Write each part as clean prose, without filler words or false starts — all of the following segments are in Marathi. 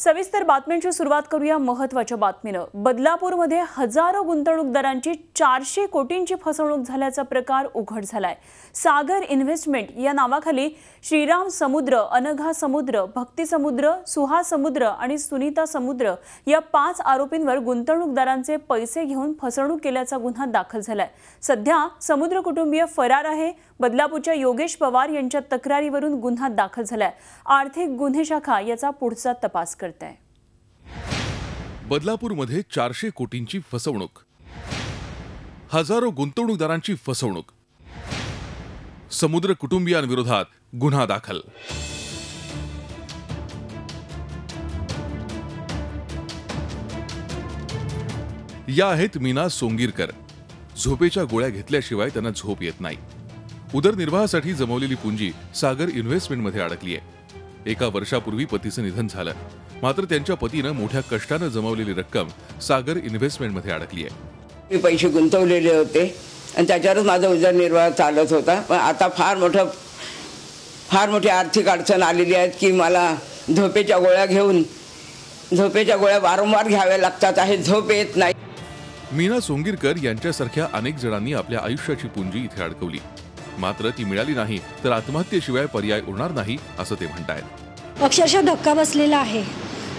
सविस्तर बातम्यांची सुरुवात करूया महत्त्वाच्या बातमीनं। बदलापूरमध्ये हजारो गुंतवणूकदारांची 400 कोटींची फसवणूक झाल्याचा प्रकार उघड झालाय। सागर इन्व्हेस्टमेंट या नावाखाली श्रीराम समुद्र, अनघा समुद्र, भक्ती समुद्र, सुहा समुद्र आणि सुनीता समुद्र या 5 आरोपींवर गुंतवणूकदारांचे पैसे घेऊन फसवणूक केल्याचा गुन्हा दाखल झालाय। सध्या समुद्र कुटुंबीय फरार आहे। बदलापूरच्या योगेश पवार यांच्या तक्रारीवरून गुन्हा दाखल झालाय। आर्थिक गुन्हे शाखा याचा पुढचा तपास करते आहे। बदलापूरमध्ये 400 कोटींची फसवणूक, हजारो गुंतवणूकदारांची फसवणूक, समुद्र कुटुंबियांविरोधात गुन्हा दाखल। या आहेत मीना सोंगीरकर। झोपेच्या गोळ्या घेतल्याशिवाय त्यांना झोप येत नाही। उदरनिर्वाहासाठी जमवलेली पुंजी सागर इन्व्हेस्टमेंटमध्ये अडकली आहे। एका वर्षापूर्वी पतीचं निधन झालं, मात्र त्यांच्या पतीनं मोठ्या कष्टानं जमवलेली रक्कम सागर इन्व्हेस्टमेंटमध्ये अडकली आहे। मी पैसे गुंतवलेले होते आणि त्याच्यावरच माझा उदरनिर्वाह चालत होता। पण आता फार मोठी आर्थिक अडचण आलेली आहे की मला झोपेच्या गोळ्या वारंवार घ्याव्या लागतात आहे, झोप येत नाही। मीना सोंगीरकर यांच्यासारख्या अनेक जणांनी आपल्या आयुष्याची पुंजी इथे अडकवली, मात्र ती मिळाली नाही तर आत्महत्येशिवाय पर्याय उरणार नाही असं ते म्हणतायत। अक्षरशः धक्का बसलेला आहे।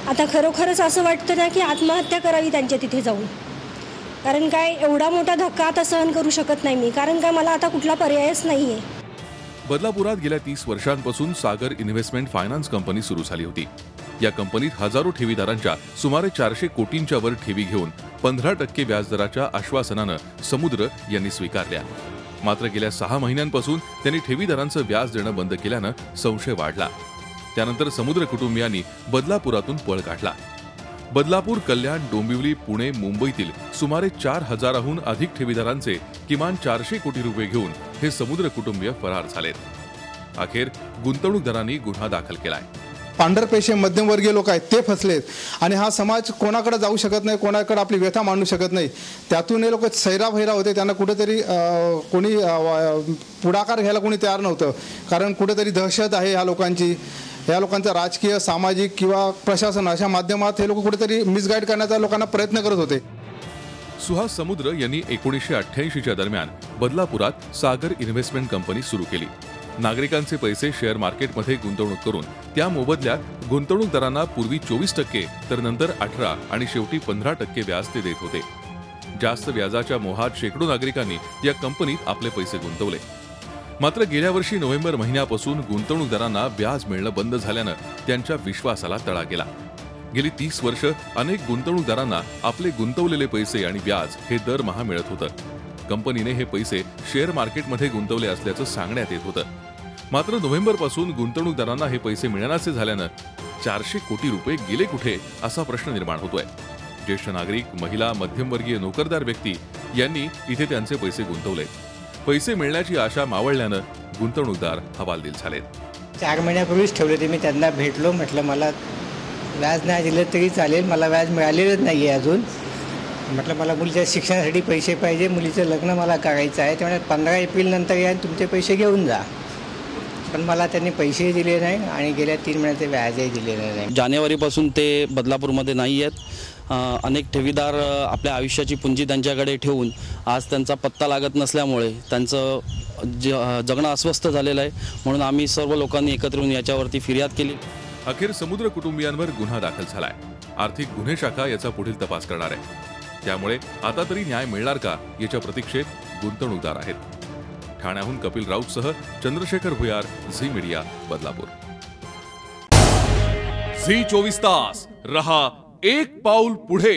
आता खरोखरच असं वाटतं ना की आत्महत्या करावी त्यांच्या तिथे जाऊन, कारण काय एवढा मोठा धक्का आता सहन करू शकत नाही मी, कारण काय मला आता कुठला पर्यायच नाहीये। बदलापुरात गेल्या 30 वर्षांपासून सागर इन्व्हेस्टमेंट फायनान्स कंपनी सुरू झाली होती। या कंपनीत हजारो ठेवीदारांच्या सुमारे 400 कोटींच्या वर ठेवी घेऊन 15% व्याजदराच्या आश्वासनानं समुद्र यांनी स्वीकारल्या। मात्र गेल्या 6 महिन्यांपासून त्यांनी ठेवीदारांचं व्याज देणं बंद केल्यानं संशय वाढला। त्यानंतर समुद्र कुटुंबियांनी बदलापुरातून पळ काढला। बदलापूर, कल्याण, डोंबिवली, पुणे, मुंबईतील सुमारे 4000हून अधिक ठेवीदारांचे किमान 400 कोटी रुपये घेऊन हे समुद्र कुटुंबीय फरार झालेत। अखेर गुंतवणूकदारांनी गुन्हा दाखल केलाय। पांढरपेशे मध्यमवर्गीय लोक आहेत ते फसलेत आणि हा समाज कोणाकडे जाऊ शकत नाही, कोणाकडे आपली व्यथा मांडू शकत नाही। त्यातून हे लोक सैराभैरा होते। त्यांना कुठेतरी कोणी पुढाकार घ्यायला कोणी तयार नव्हतं, कारण कुठेतरी दहशत आहे ह्या लोकांची। या लोकांचा राजकीय, सामाजिक किंवा प्रशासन अशा माध्यमात हे लोक कुठेतरी मिसगाईड करण्याचा लोकांना प्रयत्न करत होते। सुहा समुद्र यांनी 1988च्या दरम्यान बदलापुरात सागर इन्व्हेस्टमेंट कंपनी सुरू केली। नागरिकांचे पैसे शेअर मार्केटमध्ये गुंतवणूक करून त्या मोबदल्यात गुंतवणूकदारांना पूर्वी 24% तर नंतर 18% आणि शेवटी 15% व्याज ते देत होते। जास्त व्याजाच्या मोहात शेकडो नागरिकांनी या कंपनीत आपले पैसे गुंतवले। मात्र गेल्या वर्षी नोव्हेंबर महिन्यापासून गुंतवणूकदारांना व्याज मिळणं बंद झाल्यानं त्यांच्या विश्वासाला तडा गेला। गेली 30 वर्ष अनेक गुंतवणूकदारांना आपले गुंतवलेले पैसे आणि व्याज हे दरमहा मिळत होतं। कंपनीने हे पैसे शेअर मार्केटमध्ये गुंतवले असल्याचं सांगण्यात येत होतं। मात्र नोव्हेंबरपासून गुंतवणूकदारांना हे पैसे मिळण्याचे झाल्यानं 400 कोटी रुपये गेले कुठे असा प्रश्न निर्माण होतोय। ज्येष्ठ नागरिक, महिला, मध्यमवर्गीय नोकरदार व्यक्ती यांनी इथे त्यांचे पैसे गुंतवले। पैसे मिळण्याची आशा मावळल्यानं गुंतवणूकदार हवालदिल झालेत। 4 महिन्यापूर्वीच ठेवले ते, मी त्यांना भेटलो, म्हटलं मला व्याज नाही दिलं तरी चालेल, मला व्याज मिळालेलंच नाही आहे अजून। म्हटलं मला मुलीच्या शिक्षणासाठी पैसे पाहिजे, मुलीचं लग्न मला करायचं आहे। त्यामुळे 15 एप्रिल नंतर या तुमचे पैसे घेऊन जा। पण मला त्यांनी पैसेही दिले नाही आणि गेल्या 3 महिन्याचे व्याजही दिले नाही। जानेवारीपासून ते बदलापूरमध्ये नाही आहेत। अनेक ठेवीदार आपल्या आयुष्याची पुंजी त्यांच्याकडे ठेवून आज त्यांचा पत्ता लागत नसल्यामुळे त्यांचं जगणं अस्वस्थ झालेलं आहे। म्हणून आम्ही सर्व लोकांनी एकत्र येऊन याच्यावरती फिर्याद केली। अखेर समुद्र कुटुंबियांवर गुन्हा दाखल झालाय। आर्थिक गुन्हे शाखा याचा पुढील तपास करणार आहे। त्यामुळे आता तरी न्याय मिळणार का याच्या प्रतीक्षेत गुंतवणूकदार आहेत। ठाण्याहून कपिल राऊतसह चंद्रशेखर भुयार, झी मीडिया, बदलापूर। झी 24 तास रहा एक पाऊल पुढे।